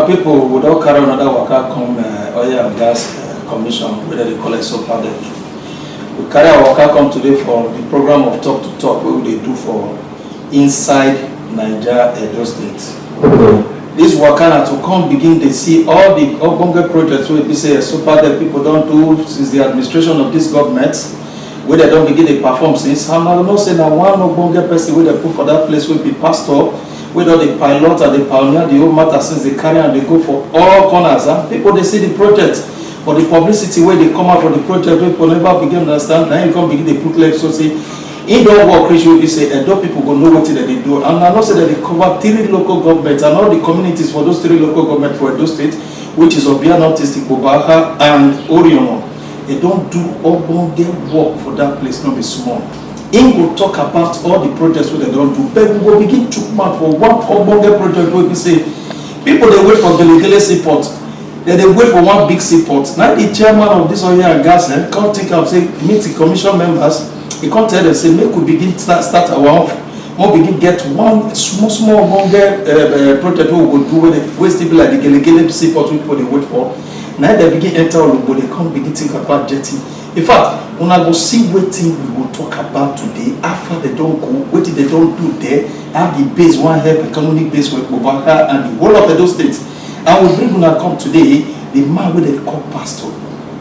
people would all carry another waka come oil and gas commission, whether they call it EDSOPADEC. We carry our waka come today for the program of Talk to Talk, what they do for inside Nigeria, Edo State. This waka to come begin to see all the Ogbonge projects where we say EDSOPADEC people don't do since the administration of this government, where they don't begin to perform since. And I know say now one Ogbonge person where they put for that place will be pastor, whether they pilot and they pioneer the whole matter since they carry and they go for all corners. And people they see the project, but the publicity where they come out for the project, people never begin to understand. Now you come begin to put legs so say in the work which will be say Edo people go know what they do. And I know say that they cover 3 local governments and all the communities for those 3 local governments for Edo State, which is Obia Northeast, Bobaha and Oriomo. They don't do Ogbonge work for that place, not be small. In go talk about all the projects where they don't do, but we will begin to map for one Ogbonge project where we say people they wait for Gelegele seaport, then they wait for one big seaport. Now the chairman of this oil and gas can't take up say meet the commission members. He can't tell them say make we begin start our own. We begin get one small Ogbonge project we will do where still be like the Gelegele seaport people they wait for. Now they begin enter Olobo, they can't begin think about jetting. In fact, when I go see what thing we will talk about today, after they don't go, what they don't do there, and the base one help economic base with Bobaka and the whole of those states. And we bring when I come today, the man with the call pastor.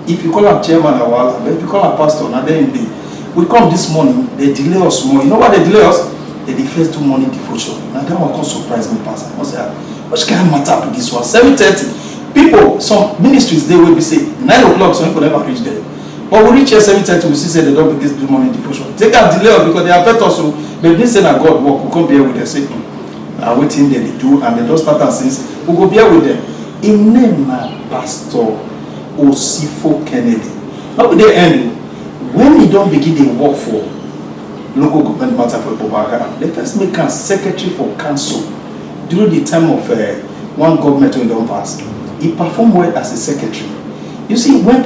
If you call him chairman Awala, but if you call him pastor, now then we come this morning, they delay us more. You know why they delay us? They first do morning devotion. Now that one can surprise me, pastor. I say, what kind of matter to this one? 7:30. People, some ministries, they will be say 9 o'clock, so people never reach there. But we reach here 7:30, we see say they don't begin to do morning devotion. Take a delay because they affect us. But they say that God work, we come here with them, say, I'm waiting there they do, and they don't start and since we go here with them. In name na Pastor Osifo Kennedy. Now with the end, when he don't begin the work for local government matter for Bobaka, they first make a secretary for council during the time of one government when don't pass. He performed well as a secretary. You see, when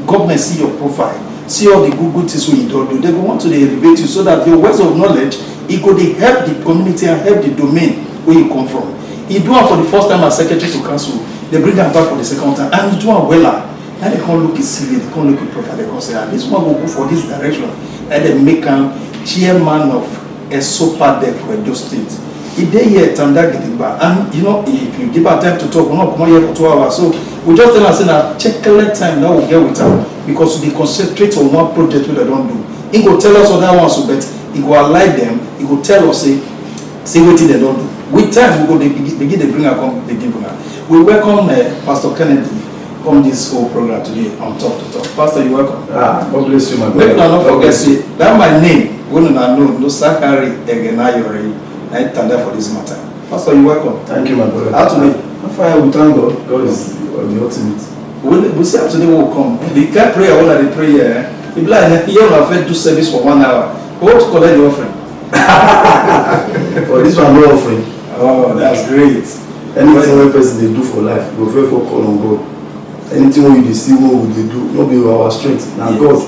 government see your profile, see all the good things you don't do, they go want to elevate you so that your words of knowledge, it could help the community and help the domain where you come from. He do it for the first time as secretary to council, they bring him back for the second time, and he do it well. And they can't look his CV, they can't look his profile, they can't say, this one will go for this direction. And they make him chairman of EDSOPADEC for Edo State. He did here Tanda Gidigba, and you know, if you give her time to talk, we're not coming here for 2 hours. So we just tell us that check time that we'll get with her because we concentrate on one project we don't do. He go tell us other ones, but he go align them, he go tell us say what they don't do. With time we go begin to bring her come the people now. We welcome Pastor Kennedy on this whole program today on Talk to Talk. Pastor, you welcome. God bless you, my brother. Make not forget say that my name, when I know no Sakari Egenayori. I thank for this matter. Pastor, you're welcome. Thank you, my brother. How today? I'm fine, we thank God. God is the ultimate. We say how today will come. The can't pray all of the prayer. If like here we have do service for 1 hour. What collect the offering? For this one, no offering. Oh, that's great. Anything one person they do for life, go very for call on God. Anything when you see what they do, not be our strength. Now God.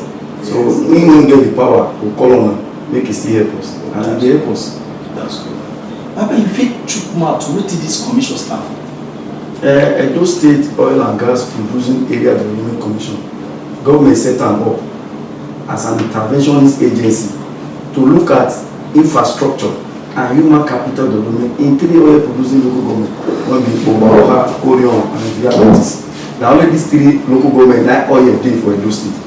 So we don't get the power to call on them, make it still help us. And they help us. That's good. But you fit chook mouth to what this commission staff? Edo State Oil and Gas Producing Area Development Commission. Government set them up as an interventionist agency to look at infrastructure and human capital development in 3 oil producing local government. One be Ogbonge, Orion, and Via Baptist. Now only these 3 local government that oil day for Edo State.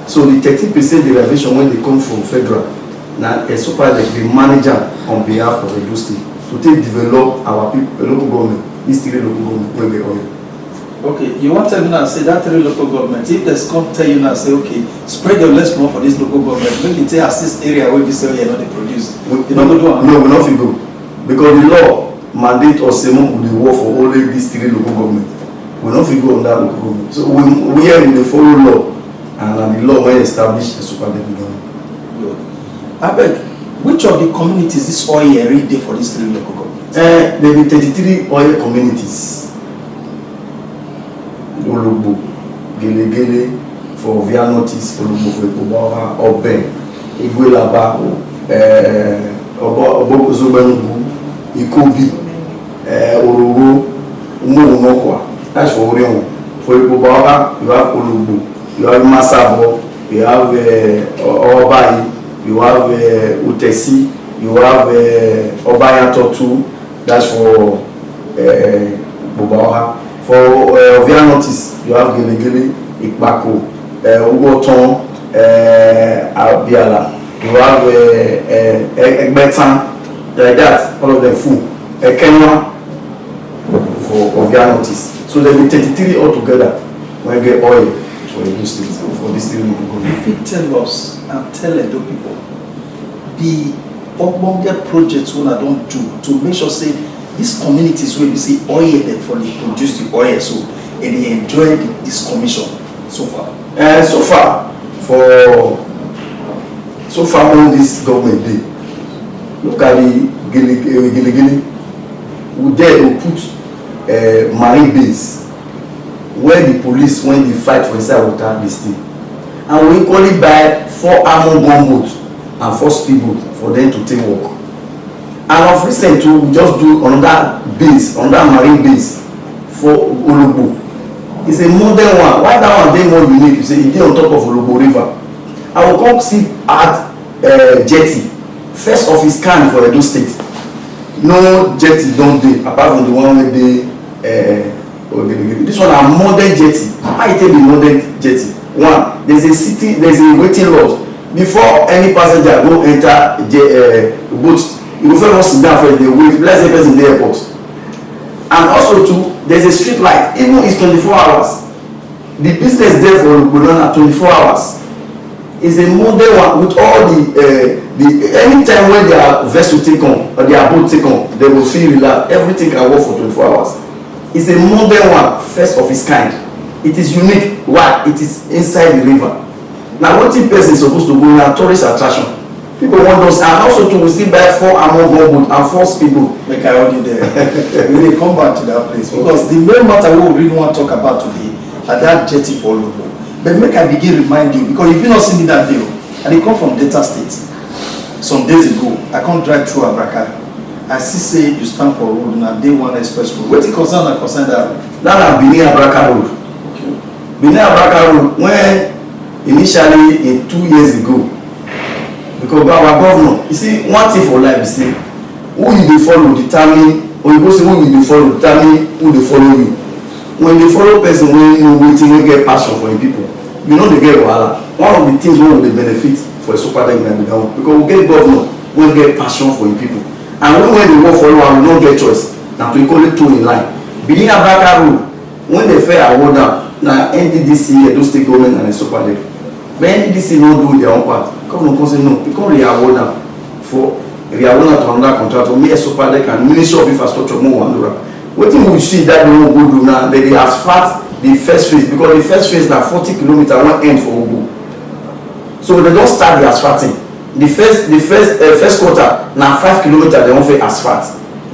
So the 30% derivation when they come from federal. Now EDSOPADEC the manager on behalf of Edo State to take develop our people, local government, these 3 local government where we oil. Okay, you want to tell me now say that 3 local government, if they come tell you now say okay, spread your less more for this local government, maybe they assist area where this area not they produce. You don't go do it? No, we not go. Because the law mandate us say we work for only these 3 local government. We not go on that local government. So we are in the follow law and the law when established EDSOPADEC government. Good. I beg, which of the communities this oil every day for these 3 local governments? There be 33 oil communities. Olobo, Gelegele for Via Northeast, Olobo for Bobaha, Ogbonge, Igwelaba, Obokozobenugu, Ikobi, Orogo, That's for Orion. For Ibobawa, you have Olubu, you have Masabo, you have Obai, you have Utesi, you have Obaya Totu. That's for Bobawa. For Ovia Notice, you have Gelegele, Ikbako, Ugoton, Abiala, you have Egbetan, like that, all of them full. Kenya for Ovia Notice. So there will be 33 altogether when you get oil for the state for this thing. If you tell us and tell Edo people the Ogbonge projects we don't do to make sure say these communities will be see oil they for they produce the oil so and they enjoy this commission so far. So far all this government did. Look at the Gili. We dare to put marine base where the police when they fight for inside water they stay, and we equally buy 4 armored gunboats and 4 speedboats for them to take work. And of recent too, we just do another marine base for Ologbo. It's a modern one. Why that one dey more unique? You say it dey on top of Ologbo river. I will come see at jetty, first of its kind for Edo State. No jetty don dey apart from the one wey dey this one na modern jetty. How e take be modern jetty? One, there's a waiting lodge before any passenger go enter boat. You go first sit down first dey wait, let's say person dey airport. And also too, there's a street light. Even it's 24 hours. The business there for Olugbo 24 hours. Is a modern one with all the anytime when their vessel take on or their boat take on, they will feel relaxed. Everything can work for 24 hours. It's a modern one, first of its kind. It is unique. Why? It is inside the river. Now what if person is supposed to go na tourist attraction? People want us, and also to we still buy 4 armored gunboat and 4 speedboat. Make I hold you there. We will come back to that place because the main matter we really want to talk about today are that jetty for Olugbo. But make I begin remind you because if you not seen me that day, and they come from Delta State. Some days ago, I can't drive through Abraka. I see say you stand for road and day 1 express road. What it concern that? That na Benin Abraka road. Okay. Benin Abraka road when initially in 2 years ago, because our governor, you see one thing for life, you see who you dey follow determine, or you go say who you dey follow determine who dey follow you. When they follow person wey you know wetin wey get passion for your people, you know they get wahala. One of the things wey we dey benefit for EDSOPADEC na be that one because we get governor wey get passion for your people, and when they work follow am we no get choice na to equally toe in line. Benin Abraka road when they fair award am na NDDC Edo State government and EDSOPADEC, but NDDC no do their own part. Governor come say no, we come re-award am for re-award am to another contractor, me EDSOPADEC and Ministry of Infrastructure mo wandora. Wetin we see that they wan go do now, they dey asphalt the first phase because the first phase na 40 kilometers one end for Ogbo. So they don start the asphalting. The first quarter na 5 kilometers they wan fit asphalt.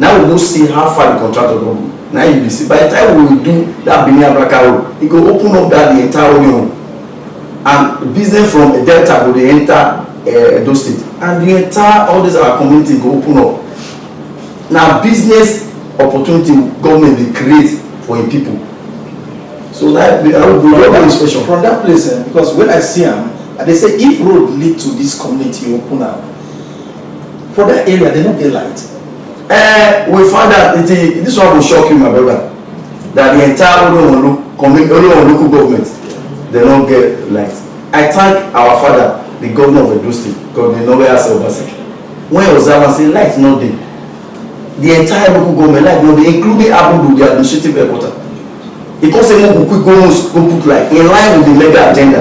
Now we go see how far the contractor don go. Now you dey see by the time we will do that Benin Abraka road, e go open up that the entire Orion, and business from Delta go dey enter Edo State, and the entire all these our community go open up. Now business opportunity government dey create for im people. So that I will be very special from that place because when I see am, they say if road lead to this community open up for that area, they don't get light. We found that this one will shock you, my brother, that the entire local government they don't get light. I thank our father, the governor of Edo State, Governor Ogbonge. When he was there, I say light not there. The entire local government light not there, including Abudu, the administrative headquarters. Because they go quick go put like in line with the mega agenda.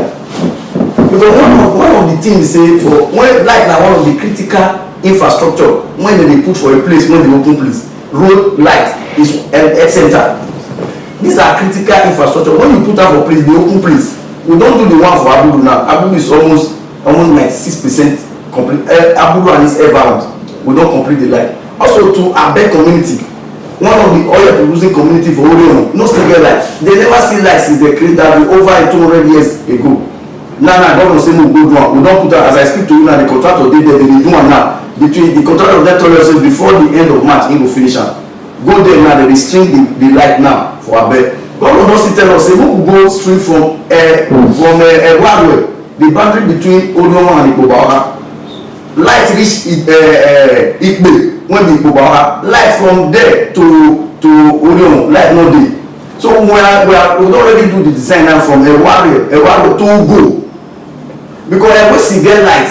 Because one of the things say for when like na one of the critical infrastructure when they put for a place when they open place, road light is health center. These are critical infrastructure. When you put out for place, the open place. We don't do the one for Abudu now. Abudu is almost 96% complete. Abudu and its environment, we don't complete the light. Also to Abeg community. One of the oil producing community for Orion, no still get light. They never see light since they created that over 200 years ago. Now government say no go do one. We don't put that as I speak to you now. The contractor did there, they do one now. Between the contractor that told us before the end of March, he will finish am. go there now, they restrict the light now for Abe. Governor don still tell us say make we go straight from Wadwe, the boundary between Odomo and Ikpobaoha. Light reach Ikpe when the Ikpobaoha. Light from there to Odomo, light no dey. So we don already do the design now from Wadwe to Ugo. Because Ewesi get light.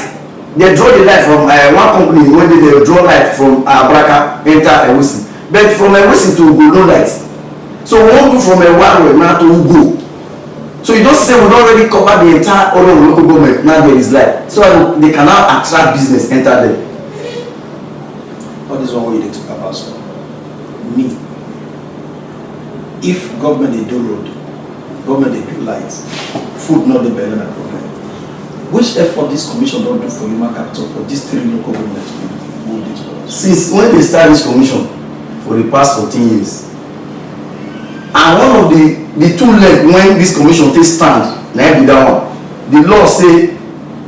They draw the light from one company when they draw light from Abraka enter Ewesi. But from Ewesi to Ugo no light. So we won't do from Wadwe now to Ugo. So you don't say we don't already cover the entire Odomo local government, now there is light. So they can now attract business, enter there. What is one way you talk about, sir? Me. If government they do road, government they do lights, food not the better than problem. Which effort this commission don't do for human capital for these 3 local governments? Since when they start this commission for the past 14 years, and one of the 2 legs when this commission take stand, na be that one. The law say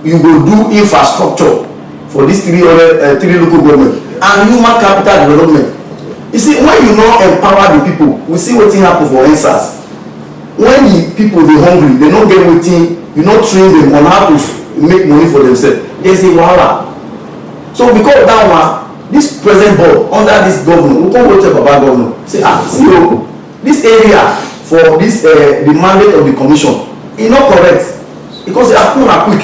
you go do infrastructure for these 3 local government and human capital development. You see, when you not empower the people, we see wetin happen for NSAS. When the people they hungry, they don't get wetin, you not train them on how to make money for themselves. They say wahala. So because of that one, this present board under this governor, we can't go tell Baba governor, say see this area for this the mandate of the commission e not correct because una quick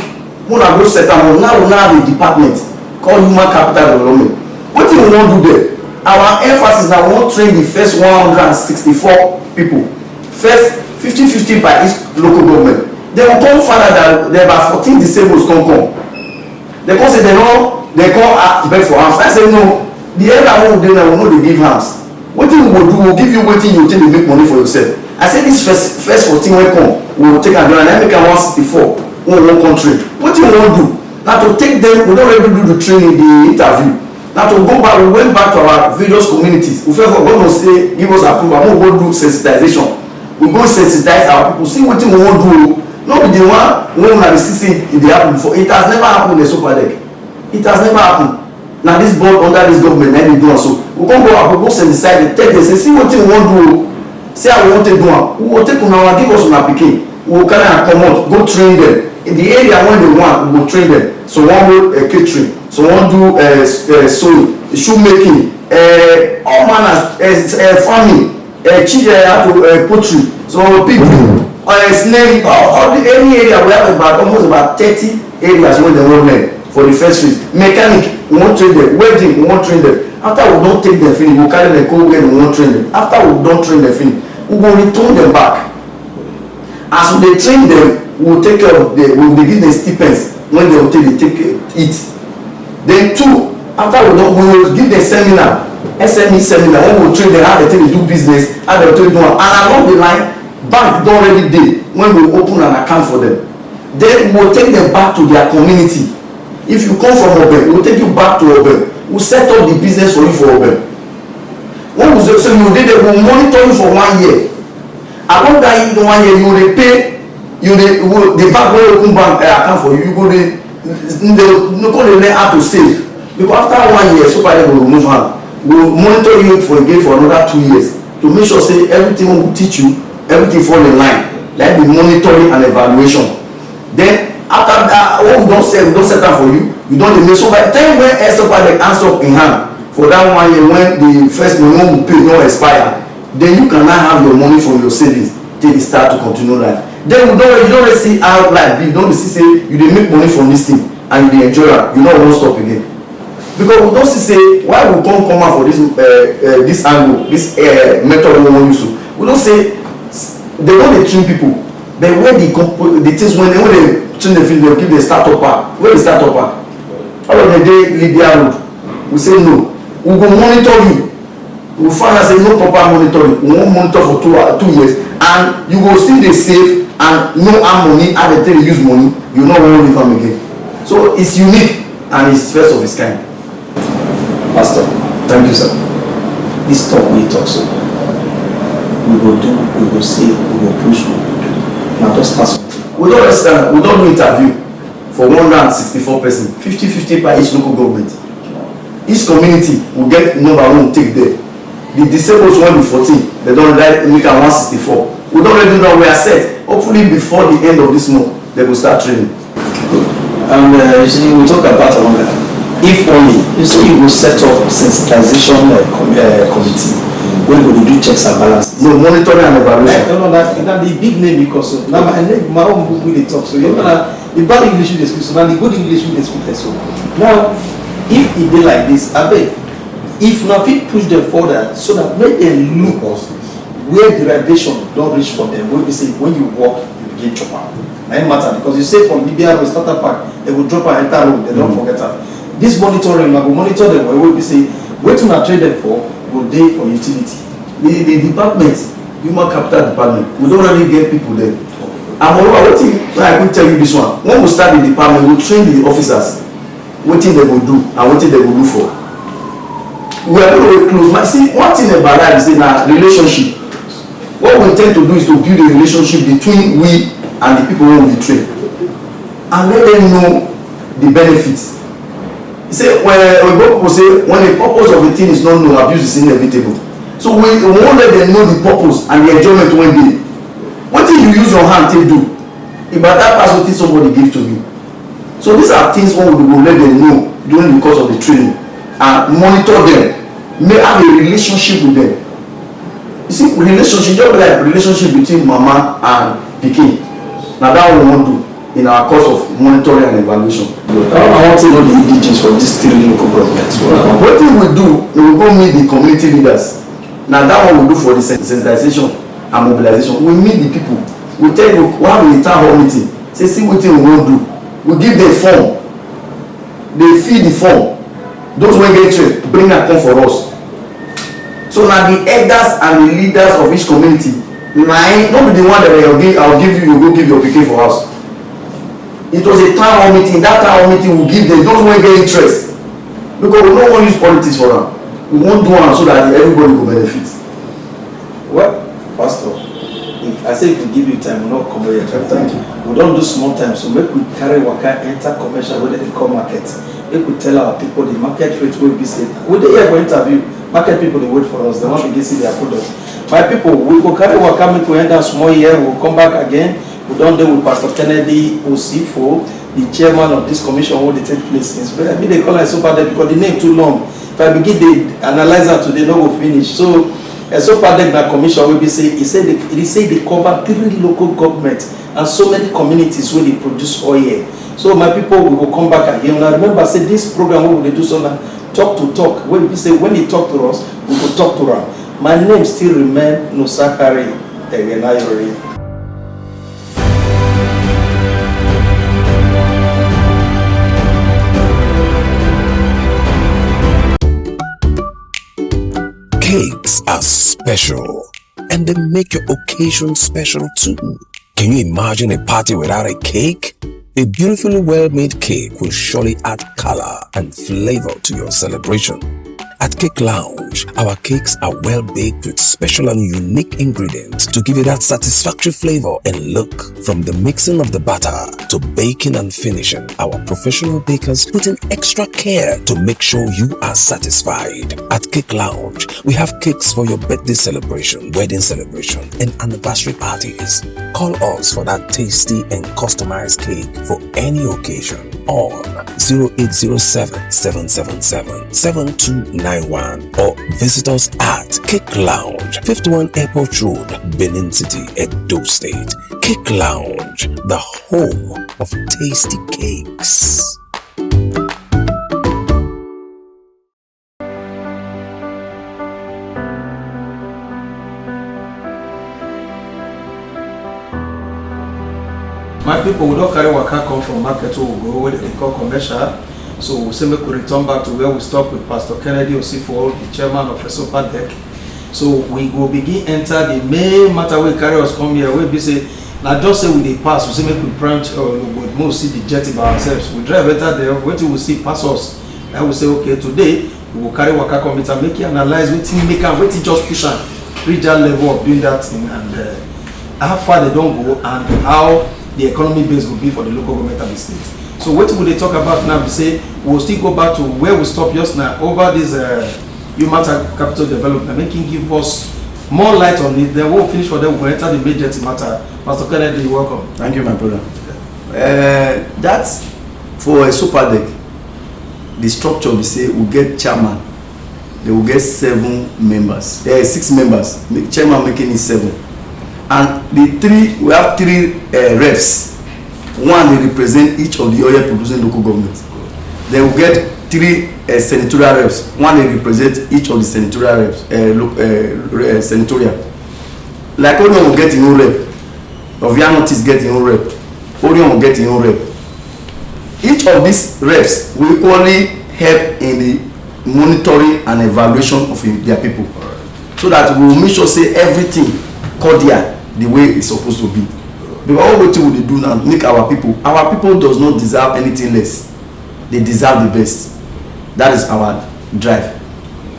una go set am now we now have a department called human capital development. Wetin we wan do there? Our emphasis na we wan train the first 164 people, first 50-50 by each local government. Then we come find out that there are 14 disabled come. They come say they come beg for house. I say no, the area wey we dey now we no dey give house. Wetin we go do, we go give you wetin you take to make money for yourself. I say this first 14 wey come, we will take am down and make am 164 wey we wan come train. Wetin we wan do na to take them, we don already do the training, the interview. Na to go back, we went back to our various communities. We feel for government say give us approval, we go do sensitization. We go sensitize our people, see wetin we wan do. No be the one wey una dey see say e dey happen before. It has never happened in EDSOPADEC. It has never happened. Na this board under this government na dey do am so. We come go up, we go sensitize, take them say see wetin we wan do o. See how we wan take do am. We go take una give us una pikin. We go carry am comot, go train them. In the area wey they want, we go train them. So one do catering, so one do sewing, shoemaking, all manners, farming, poultry, so people. Snaring, all the any area we have almost about 30 areas where they want learn for the first phase. Mechanic, we want train them. Welding, we want train them. After we don't take them finish, we carry them go where we want train them. After we don't train them finish, we will return them back. As we train them, we will take care of them. We will give them stipends when they will take it. Then 2, after we will give them seminar, SME seminar. When we will train them how they take do business, how they take do it, and along the line. Bank don already dey when we open an account for them. Then we will take them back to their community. If you come from Ogbonge, we will take you back to Ogbonge. We will set up the business for you for Ogbonge. When we say so you dey there, we will monitor you for 1 year. Along that 1 year, you dey pay. The bank wey open bank account for you, you go dey no go dey learn how to save. Because after 1 year, somebody go remove am. We will monitor you for again for another 2 years to make sure say everything we teach you. Everything fall in line, like the monitoring and evaluation. Then after that, what we don't set up for you, you don't make. So by the time when EDSOPADEC hands up in hand for that 1 year, when the first money we pay no expire, then you can now have your money from your savings till it start to continue life. Then you don't see how life be. You don't see say you dey make money from this thing and you dey enjoy it. You no wan stop again. Because we don't see say why we come out for this this angle, this method we wan use to. We don't say. They don't train people, but when the things when they train the field, they give the startup park. Where the startup park? All of the day Lydia road. We say no. We go monitor you. We find out say no proper monitoring. We won't monitor for 2 years, and you go still dey save and no earn money. How they tell you use money, you no wan leave am again. So it's unique and it's first of its kind. Pastor, thank you, sir. This talk we talk so. We will do, we will say, we will push, we will do. Now just start something. We don't do interview for 164 person, 50-50 by each local government. Each community will get number one take there. The disabled one be 14. They don't make am 164. We don't already know we are set. Hopefully before the end of this month, they will start training. Good. And you see, we talk about if only you see you will set up sensitization committee where we do checks and balances. No, monitoring and evaluation. No, that's the big name because now my own book will talk. So you know the bad English will speak, so now the good English will speak. So now, if it be like this, I beg, if not we push them further so that make them look where derivation don't reach for them. When we say when you walk, you begin chop out. Now it matter because you say from Libya we start a park, they will drop and enter room, they don't forget that. This monitoring, we will monitor them. We will say where to not trade them for will day for utility. The department, human capital department, we don't really get people there. And moreover, what thing I could tell you this one, when we start the department, we train the officers what thing they will do and what thing they will look for. We are going to close. See, one thing about life is in a relationship. What we intend to do is to build a relationship between we and the people who we train, and let them know the benefits. You say when people say when the purpose of a thing is not known, abuse is inevitable. So we won't let them know the purpose and the enjoyment one day. What if you use your hand to do? If by that pass what somebody give to you. So these are things one will let them know during the course of the training and monitor them. May have a relationship with them. You see, relationship just like relationship between mama and pikin. Now that we want to do in our course of monitoring and evaluation. I want to know the EDGs for these 3 local governments. What we will do, we will go meet the community leaders. Now that one we do for the sensitization and mobilization. We meet the people. We tell you, we have a town hall meeting. Say, see what we won't do. We give them form. They fill the form. Those who get trained, bring and come for us. So now the elders and the leaders of each community, mine, not be the one that I'll give you, you go give your pikin for us. It was a town hall meeting. That town hall meeting will give them those who get interest. Because we don't want to use politics for them. We won't do it so that everybody will benefit. Well, Pastor, if I say if we give you time, we'll not come here. Thank you. We don't do small time, so make we carry waka enter commercial where they call market. Make we tell our people the market rate will be safe. We dey here for interview. Market people they wait for us. They want to see their products. My people, we go carry waka make we enter small here. We'll come back again. We don't deal with Pastor Kennedy Osifo, the chairman of this commission where they take place. I mean they call it EDSOPADEC because the name too long. If I begin the analyzer today, no go finish. So EDSOPADEC na commission will be say he say they cover 3 local governments and so many communities where they produce oil. So my people, we will come back again. Now remember, say this program we will do so now, talk to talk. When we say when he talk to us, we will talk to him. My name still remain Nosakari Egenayori. Cakes are special, and they make your occasion special too. Can you imagine a party without a cake? A beautifully well-made cake will surely add color and flavor to your celebration. At Cake Lounge, our cakes are well baked with special and unique ingredients to give you that satisfactory flavor and look. From the mixing of the batter to baking and finishing, our professional bakers put in extra care to make sure you are satisfied. At Cake Lounge, we have cakes for your birthday celebration, wedding celebration, and anniversary parties. Call us for that tasty and customized cake for any occasion on 0807 777 7291 or visit us at Cake Lounge, 51 Airport Road, Benin City, Edo State. Cake Lounge, the home of tasty cakes. My people, we don't carry waka come from market to go where they call commercial. So we say make we return back to where we stop with Pastor Kennedy Osifo, the chairman of EDSOPADEC. So we go begin enter the main matter we carry us come here. We be say now just say we dey pass. We say make we branch or we must see the jetty by ourselves. We drive better there. Wait till we see pass us. Then we say okay today we will carry waka come and make you analyze wetin make am wetin just push am reach that level of doing that thing and how far they don't go and how the economy base will be for the local government and the state. So what will they talk about now? We say we'll still go back to where we stopped just now over this human capital development, making give us more light on it. Then we'll finish for them. We'll enter the major matter. Pastor Kennedy, you're welcome. Thank you, my brother. That's for a EDSOPADEC. The structure we say will get chairman. They will get 6 members. Chairman making it 7. And we have 3 reps. One, they represent each of the oil producing local governments. They will get 3 senatorial reps. One, they represent each of the senatorial reps. Senatorial. Like Orion will get his own rep. Ovianot is getting own rep. Orion will get his own rep. Each of these reps will equally help in the monitoring and evaluation of their people, so that we will make sure say everything cordial the way it's supposed to be. Because all what we do now make our people does not deserve anything less. They deserve the best. That is our drive,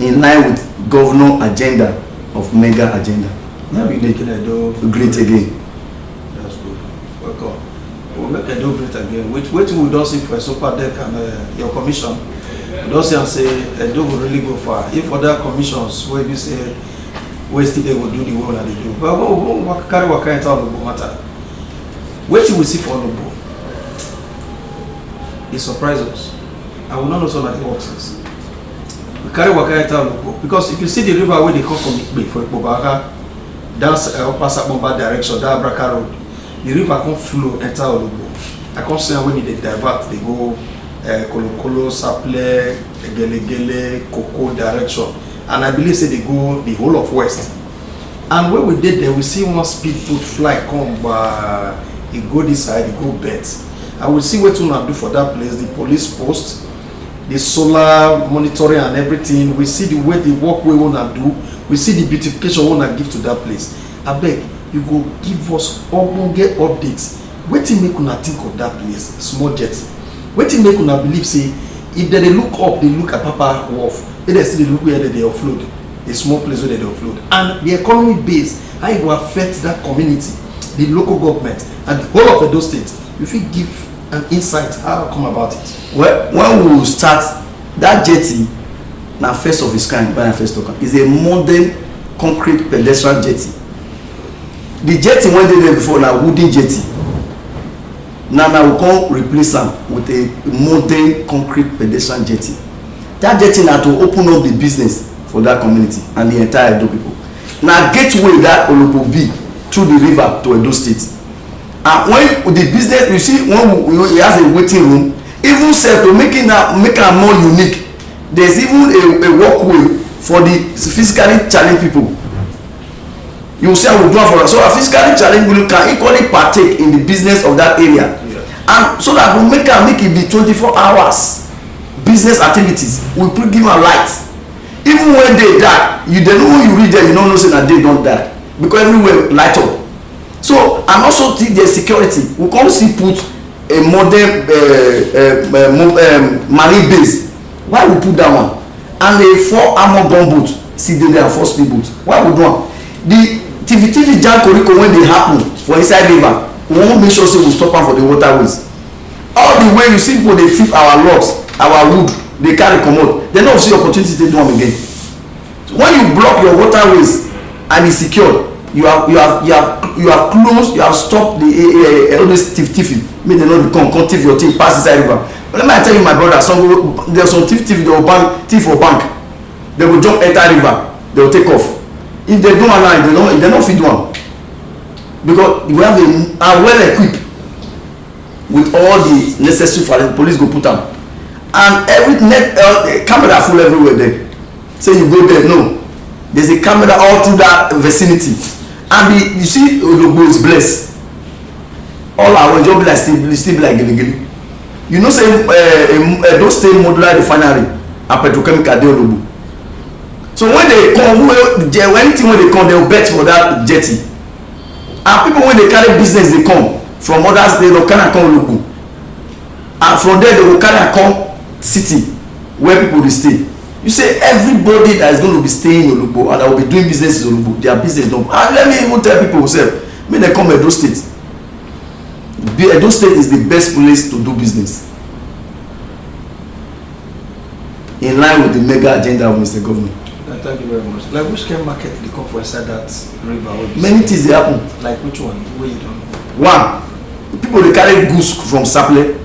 in line with governor agenda of mega agenda. Now we make Edo great again. That's good. Welcome. We'll make Edo great again. Wait we don't see for EDSOPADEC and your commission. We don't see and say Edo will really go far. If other commissions where you say West they will do the work that they do. But we'll carry what kind of matter. Wait till we see for Onobo. It surprises us. I will not know so that it works. We carry Wakaita Lobo because if you see the river where they come from Ikbe for Ikbobaka, that's Upper Sabomba direction, that Braka Road, the river can flow enter Olobo. I can't say when they divert, they go Kolokolo, Saple, Gelegele, Koko direction, and I believe say they go the whole of West. And when we did there, we see one speedboat fly come by, it go this side, it go bet. I will see what to do for that place, the police post, the solar monitoring and everything. We see the way the work we want to do. We see the beautification we want to give to that place. I beg, you go give us Ogbonge updates. Wetin make una think of that place, small jet. Wetin make una believe say, if they look up, they look at Papa Wharf, they see they look where they offload, a small place where they offload. And the economy base, how it will affect that community, the local government, and the whole of Edo State. If you give an insight, how come about it? Well, when we will start, that jetty, now first of its kind, when I first talk, is a modern concrete pedestrian jetty. The jetty went there before, now wooden jetty. Now we can replace them with a modern concrete pedestrian jetty. That jetty now to open up the business for that community and the entire Edo people. Now gateway that Olobo be through the river to Edo State. And when the business, you see, when we has a waiting room, even self to make it more unique, there's even a walkway for the physically challenged people. You see how we do it for us. So a physically challenged people can equally partake in the business of that area. Yeah. And so that we make it be 24 hours business activities. We give them light. Even when they die, you don't know when you read there, you don't know say that they don't die. Because everywhere light up. So, and also the security, we can't see put a modern marine base. Why we put that one? And a 4 armor gun boat, see there and 4 speedboats. Why we do one? The TV jam Koriko when they happen for inside river, we won't make sure say we stop them for the waterways. All the way you see people they thief our logs, our wood, they carry commode. They don't see opportunity to do them again. So when you block your waterways and it's secured, you have closed, you have stopped the all this thief. Make them not come thief your thing pass inside river. But let me tell you, my brother, there's some thief they will thief for bank. They will jump enter river, they will take off. If they don't allow, they don't feed one. Because we have a well equipped with all the necessary for the police go put them. And every camera full everywhere there. Say you go there, no. There's a camera all through that vicinity. And you see Olobo is blessed. All our job like still be like gili. You know say those stay modular refinery and petrochemical dey Olobo. So when they come, anything when they come, they will bet for that jetty. And people when they carry business, they come from other states, they will carry come Olobo. And from there they will carry come city where people will stay. You say everybody that is going to be staying in Olobo and that will be doing business in Olobo, their business don't. And let me even tell people who say, when they come Edo State, Edo State is the best place to do business. In line with the mega agenda of Mr. Governor. Thank you very much. Like which kind of market they come for inside that river? Many things they happen. Like which one? Where you don't know? One, people they carry goods from Saple.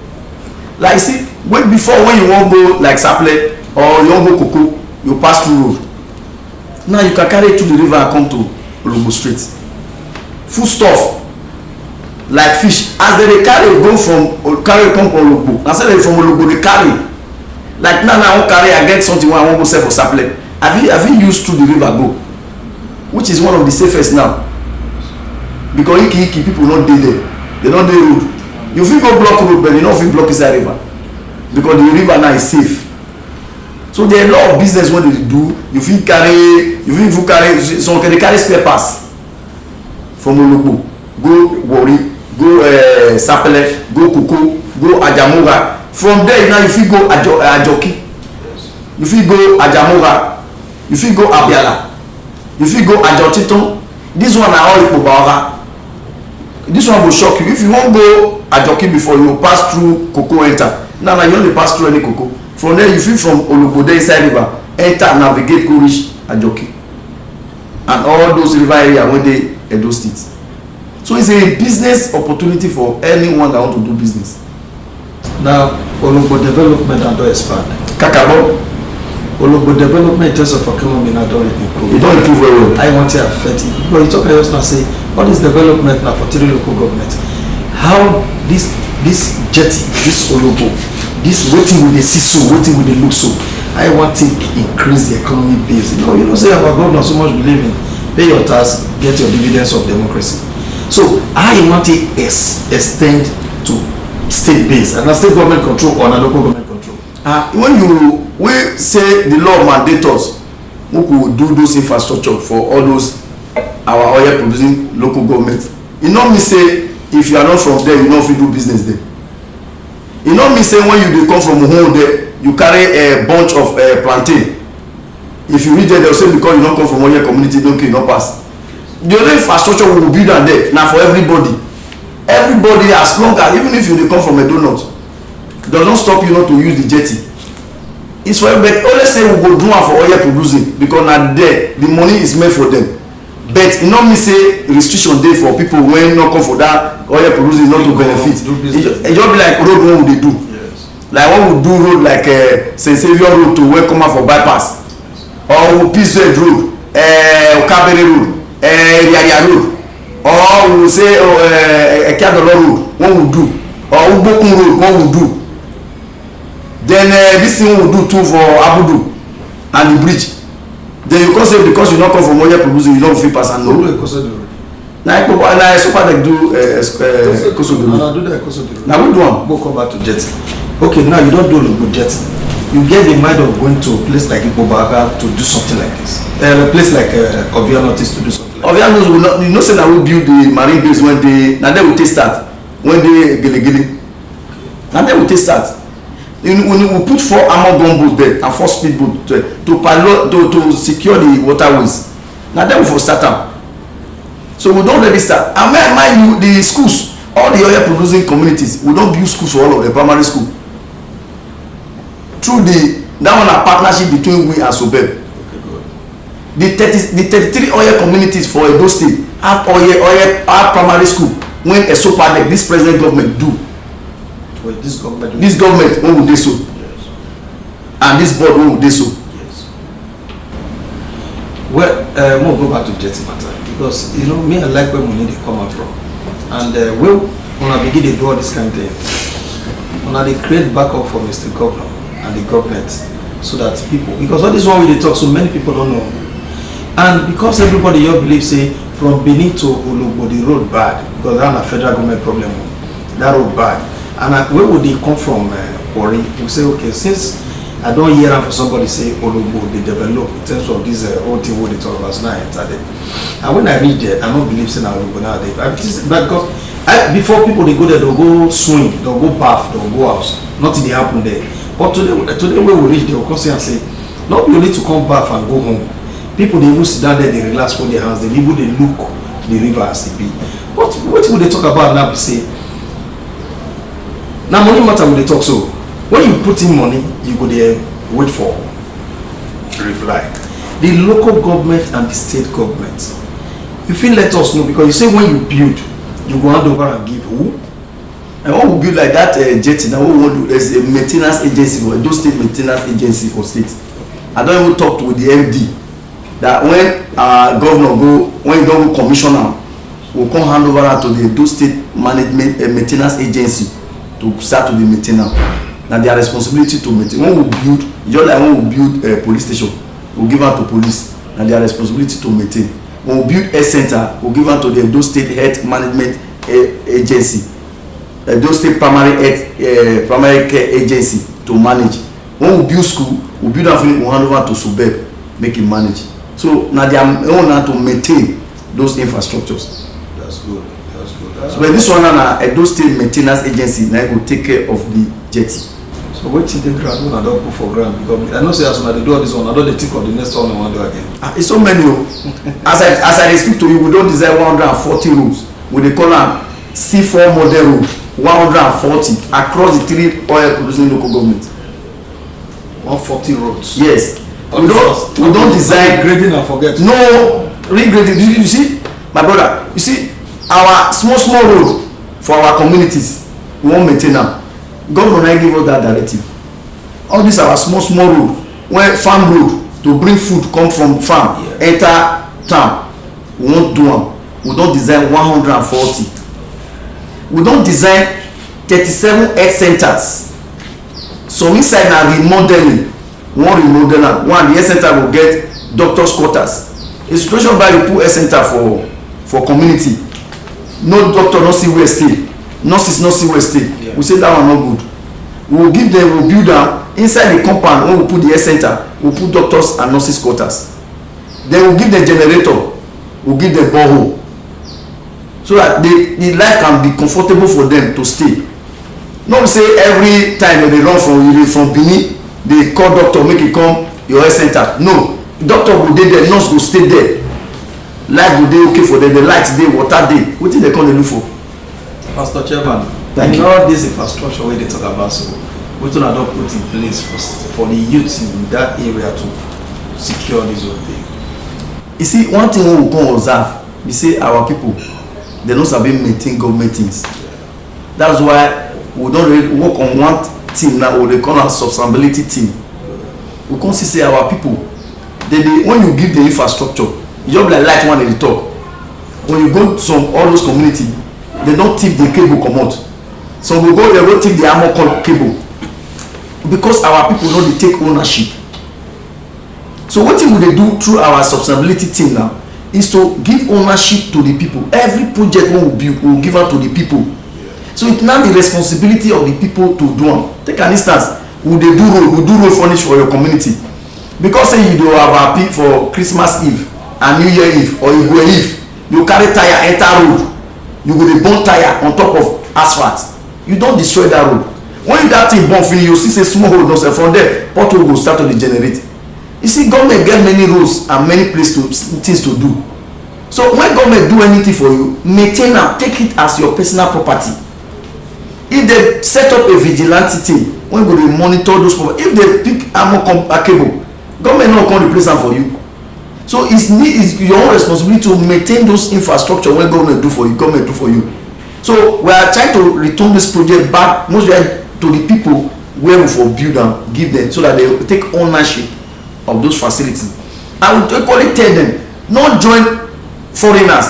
Like see, before when you want go like Saple or you want go cocoa, you pass through road. Now you can carry it to the river and come to Ologbo Street. Food stuff like fish, as they carry go from carry come from Ologbo. Now say they from Ologbo they carry. Like now I want carry I get something when I want go sell for Saple. Have you used through the river go, which is one of the safest now, because Iki people not dey there, they don't dey road. You fit go block road but you no fit block inside river because the river now is safe. So there are a lot of business wey they do. You fit carry some dey carry spare parts from Ologbo go Warri, go Sapele, go Koko, go Ajamora. From there now you fit go Ajoki, you fit go Ajamora, you fit go Abiala, you fit go Ajotiton. This one na all Ipobaora. This one will shock you. If you wan go Ajoki before you pass through Koko enter. Now you only pass through any Koko. From there you fit from Ologbo there inside river enter navigate go reach Ajoki and all those river area wey dey Edo State. So it's a business opportunity for anyone that want to do business. Now Ologbo development and don expand. Kakabo. Ologbo development in terms of economy na don improve. E don improve very well. I want to affect it. But you talk about just now say all this development now for 3 local governments. How this jetty, this Ologbo, this wetin we dey see so, wetin we dey look so, I want to increase the economic base. You know say our governor so much believe in pay your tax, get your dividends of democracy. So I want to extend to state base and na state government control or na local government control. When we say the law mandate us, we could do those infrastructure for all those our oil producing local government. E no mean say if you are not from there you no fit do business there. E no mean say when you dey come from home there you carry a bunch of plantain. If you reach there they will say because you no come from oil community don't you no pass. The only infrastructure we will build am there na for everybody. Everybody as long as even if you dey come from a donut does not stop you not to use the jetty. It's for but only say we go do am for oil producing because na there the money is made for them. But e no mean say restriction dey for people wey no come for that oil producing not to benefit. E just be like road wey we dey do. Yes. Like when we do road like St. Saviour road to wey come out for bypass, or we Peaceville road, Okabere road, Yaya road, or we say Ekiadolo road when we do, or Ugbokun road when we do. Then this thing we do too for Abudu and the bridge. Then you can say because you not come from oil producing you don't fit pass and no. Na EDSOPADEC do Ekosode road. Na do the Ekosode road. Na we do am. Go come back to jetty. Okay, now you don't do Ologbo jetty. You get the mind of going to a place like Ipobaga to do something like this. A place like Ovianotis to do something like Ovianos will not, you know say that we build the marine base when they, now they will take start. When they Gelegele. Now they will take start. We put 4 armor gunboats there and 4 speedboats to pilot to secure the waterways. Now they will for start up. So we don't let it start. And where mind you the schools, all the oil producing communities, we don't build schools for all of the primary school. Through that one a partnership between we and Sobel. The 33 oil communities for Edo State have have primary school when EDSOPADEC this present government do. Well, this government when would they so? Yes. And this board when would they so? Yes. Well, we'll go back to jetty matter because you know me I like where money they come out from, and when I begin to do all this kind of thing, when I create backup for Mr. Governor and the government so that people, because all this one we dey talk so many people don't know, and because everybody here believes say from Benin to Ologbo the road bad because that's a federal government problem, that road bad, and where would they come from? Warri, we say okay, since I don't hear for somebody say Ologbo they develop in terms of this old thing what they talk about now enter there, and when I read there I don't believe say now Ologbo now they because before people they go there they'll go swim, they'll go bath, they'll go house, nothing they happen there. But today when we reach they will come and say not be only to come back and go home. People they even sit down there, they relax for their hands, they even they look the river as it be. But what will they talk about now? We say now money matter will they talk so when you put in money, you go there wait for reply. the local government and the state government. You feel let us know, because you say when you build, you go hand over and give who? And when we build like that jetty, now we want to, there's a maintenance agency for those state maintenance agency for state. I don't even talk to the MD that when governor go, when you don't go commissioner, we'll come hand over to the those state management maintenance agency to start to the maintenance. Now their responsibility to maintain. When we build, just like when we build a police station, we'll give out to police. Now their responsibility to maintain. When we build a center, we'll give out to the those state health management agency. Those state primary care agency to manage. When we build school, we build and finish, we hand over to Subeb, make it manage. So now they are owner to maintain those infrastructures. That's good. That's good. So but this one now, those state maintenance agency now will take care of the jetty. So what till the ground when I don't put for ground, because I know say as when I do all this one, I don't think of the next one I want to do again. It's so many. As I speak to you, we don't design 140 roads. We they call them C4 model road, 140 across the 3 oil producing local governments. 140 roads. Yes. We don't design grading and forget. No regrading. You see, my brother. You see, our small road for our communities, we won't maintain them. Government will give us that directive. All these are small road, where farm road to bring food come from farm, enter town. We won't do them. We don't design 140. We don't design 37 health centers. So inside now remodeling, one remodeler, one the health center will get doctors' quarters. A situation by the poor health center for community. No doctor, no see where stay. Nurses, no see where stay. Yeah. We say that one not good. We will give them, we'll build them inside the compound. When we put the health center, we'll put doctors and nurses' quarters. Then we'll give them generator, we'll give them borehole, so that the life can be comfortable for them to stay. Not say every time when they run from Benin, they call doctor make it come your health center. No, doctor go dey there, nurse go stay there. Life go dey okay for them. The light dey, water dey. Wetin they come dey look for? Pastor Chairman, thank you. All this infrastructure wey they talk about, so wetin I don put in place for the youth in that area to secure this whole thing. You see, one thing we come observe, we say our people, they no sabi maintain government things. That's why we don't really work on one team now, or they call our sustainability team. We come see say our people, when you give the infrastructure, you just like light one at the top. When you go to all those community, they don't thief the cable come out. So we go there, go thief the armor cable, because our people know they take ownership. So what we they do through our sustainability team now is to give ownership to the people. Every project we will build, we will give out to the people. So it's now the responsibility of the people to do them. Take an instance, we do road furnish for your community. Because say you do have a peak for Christmas Eve and New Year Eve or Igwe Eve, you carry tire enter road, you go dey burn tire on top of asphalt. You don't destroy that road. When that thing burn finish, you see say small road no sef, from there pothole go start to degenerate. You see, government get many roads and many things to do. So when government do anything for you, maintain and take it as your personal property. If they set up a vigilante team, when go dey monitor those people, if they pick armor cable, government no come replace am for you. So it's your own responsibility to maintain those infrastructure when government do for you, government do for you. So we are trying to return this project back mostly to the people where we for build and give them, so that they will take ownership of those facilities. I would equally tell them, not join foreigners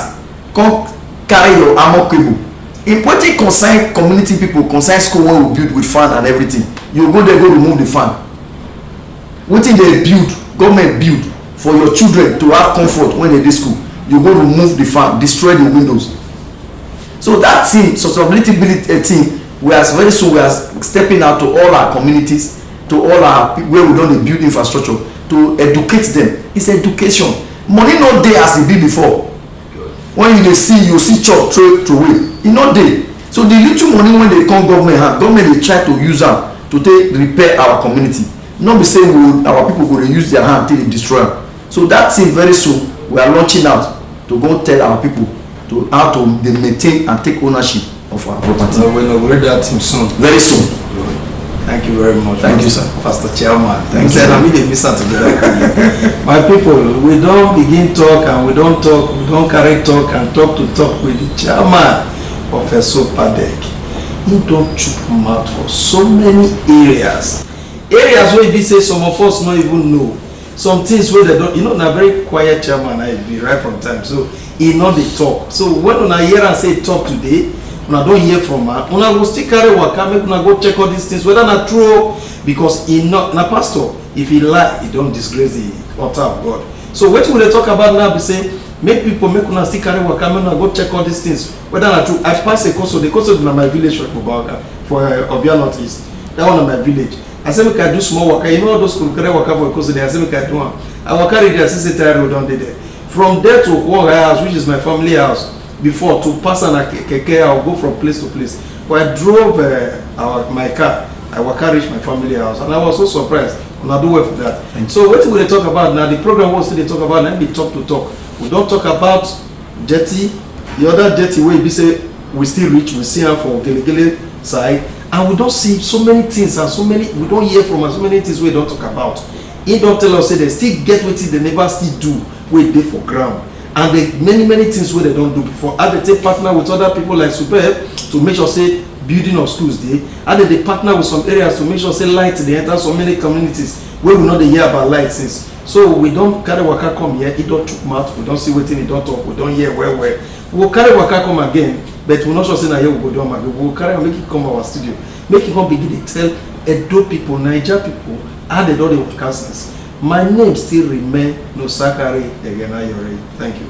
come carry your armor cable. In wetin concern community people, concern school wey we build with fan and everything, you go there go remove the fan. Wetin they build, government build for your children to have comfort when they dey school, you go remove the fan, destroy the windows. So that thing, sustainability thing, we are very soon we are stepping out to all our communities, to all our where we don dey build infrastructure, to educate them. It's education. Money no dey as e be before. When you dey see, you see chop throw away, e no dey. So the little money when they come government hand, government dey try to use am to take repair our community. No be say our people go dey use their hand till they destroy am. So that thing very soon we are launching out to go tell our people to how to they maintain and take ownership of our property. So we'll inaugurate that team soon. Very soon. Thank you very much. Thank you, sir. Pastor Chairman. Thank you. I mean, they miss out together. My people, we don't begin talk and we don't talk, we don't carry talk and talk to talk with the chairman of EDSOPADEC. He don't chook mouth for so many areas. Areas where he say some of us don't even know. Some things where they don't, you know, na very quiet chairman, I be right from time. So he not the talk. So when I hear and say talk today, when I don't hear from her, when I go still carry waka, make when I go check all these things, whether not true, because he not na pastor, if he lie, he don't disgrace the altar of God. So what will they talk about now? Be say, make people make when I still carry waka, make when I go check all these things, whether not true. I pass a course, the course in my village for Obia Northeast. That one in my village. I say make I do small waka. You know all those people carry waka for a course there. I say make I do one. I waka ready. I say road down there. From there to one house, which is my family house. Before to pass on a keke, I'll go from place to place. But I drove my car. I waka reach my family house, and I was so surprised when I do well for that. So what will they talk about now? The program was they talk about. Let me talk to talk. We don't talk about jetty. The other jetty way we say we still reach. We see her for Gelegele side. And we don't see so many things and so many, we don't hear from us, so many things we don't talk about. He don't tell us, say they still get what they never still do, where they for ground. And they many things where they don't do before. And they take partner with other people like Superb to make sure, say, building of schools there. And they partner with some areas to make sure, say, light they enter so many communities where we know they hear about light since. So we don't carry waka come here, he don't chook mouth, we don't see what he don't talk, we don't hear where. We'll carry waka come again. But we're not just saying that here we go down, we'll carry and make it come our studio. Make it come begin to tell Edo people, Niger people, how they do the workers. My name still remain no Sakari Egenayori. Thank you.